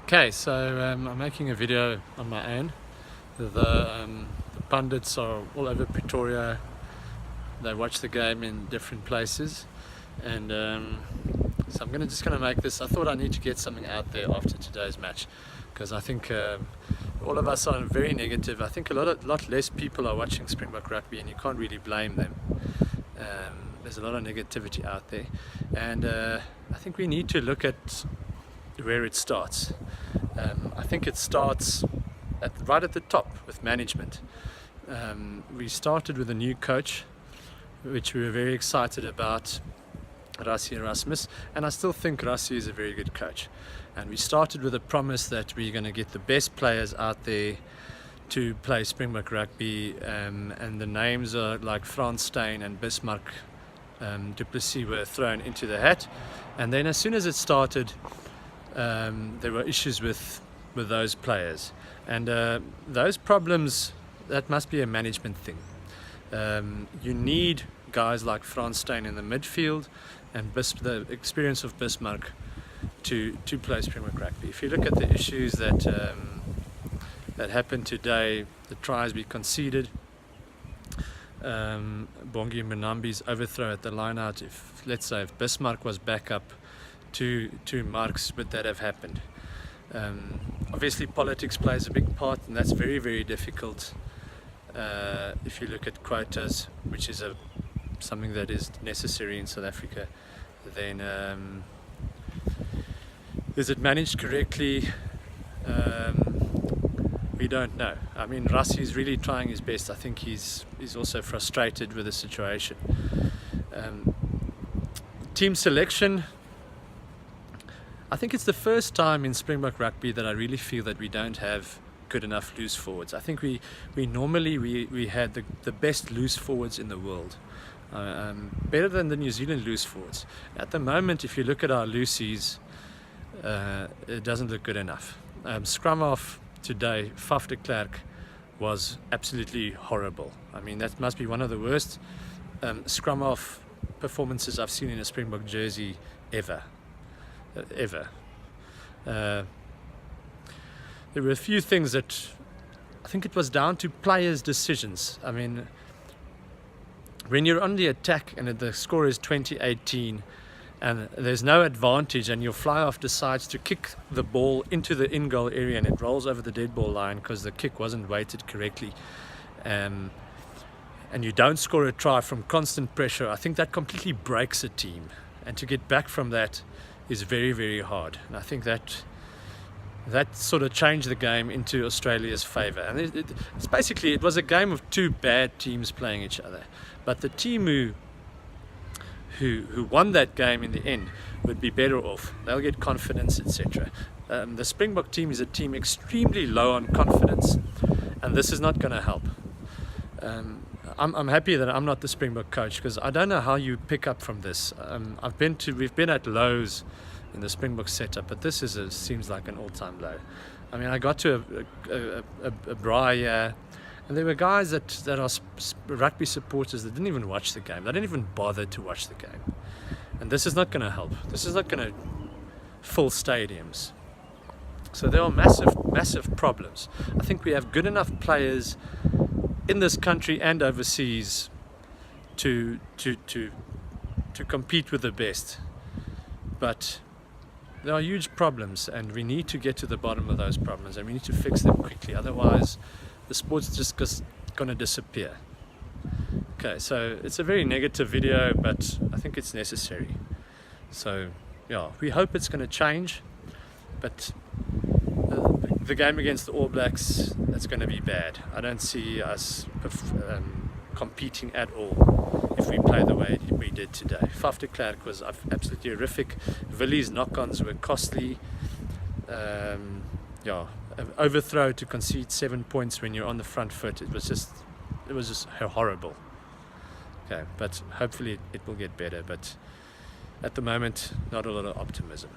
Okay, so I'm making a video on my own. The pundits are all over Pretoria. They watch the game in different places, and so I'm just gonna make this. I thought I need to get something out there after today's match, because I think all of us are very negative. I think a lot less people are watching Springbok rugby, and you can't really blame them. There's a lot of negativity out there, and I think we need to look at where it starts. I think it starts right at the top with management. We started with a new coach, which we were very excited about, Rassie Erasmus, and I still think Rassie is a very good coach. And we started with a promise that we're going to get the best players out there to play Springbok rugby, and the names are like Frans Steyn and Bismarck du Plessis were thrown into the hat. And then as soon as it started, there were issues with those players, and those problems, that must be a management thing. You need guys like Frans Steyn in the midfield and the experience of Bismarck to play Springbok rugby. If you look at the issues that happened today, the tries we conceded, Bongi Mbonambi's overthrow at the line-out, let's say if Bismarck was back up to marks, would that have happened? Obviously politics plays a big part, and that's very, very difficult. If you look at quotas, which is something that is necessary in South Africa, then is it managed correctly? We don't know. I mean, Rassie is really trying his best. I think he's also frustrated with the situation. Team selection, I think it's the first time in Springbok rugby that I really feel that we don't have good enough loose forwards. I think we normally had the best loose forwards in the world, better than the New Zealand loose forwards. At the moment, if you look at our loosies, it doesn't look good enough. Scrum half today, Faf de Klerk, was absolutely horrible. I mean, that must be one of the worst scrum half performances I've seen in a Springbok jersey ever. There were a few things that I think it was down to players' decisions. I mean, when you're on the attack and the score is 20-18 and there's no advantage, and your fly-off decides to kick the ball into the in-goal area and it rolls over the dead ball line because the kick wasn't weighted correctly, and you don't score a try from constant pressure, I think that completely breaks a team. And to get back from that is very, very hard. And I think that sort of changed the game into Australia's favour. And it's basically, it was a game of two bad teams playing each other. But the team who won that game in the end would be better off. They'll get confidence, etc. The Springbok team is a team extremely low on confidence, and this is not going to help. I'm happy that I'm not the Springbok coach, because I don't know how you pick up from this. We've been at lows in the Springbok setup, but this seems like an all-time low. I mean, I got to a braai here, and there were guys that are rugby supporters that didn't even watch the game. They didn't even bother to watch the game, and this is not going to help. This is not going to fill stadiums. So there are massive problems. I think we have good enough players in this country and overseas to compete with the best, but there are huge problems, and we need to get to the bottom of those problems, and we need to fix them quickly. Otherwise, the sport's just going to disappear. Okay, so it's a very negative video, but I think it's necessary. So yeah, we hope it's going to change, but the game against the All Blacks, that's going to be bad. I don't see us competing at all if we play the way we did today. Faf de Klerk was absolutely horrific. Willie's knock-ons were costly. Overthrow to concede 7 points when you're on the front foot, it was just horrible. Okay, but hopefully it will get better. But at the moment, not a lot of optimism.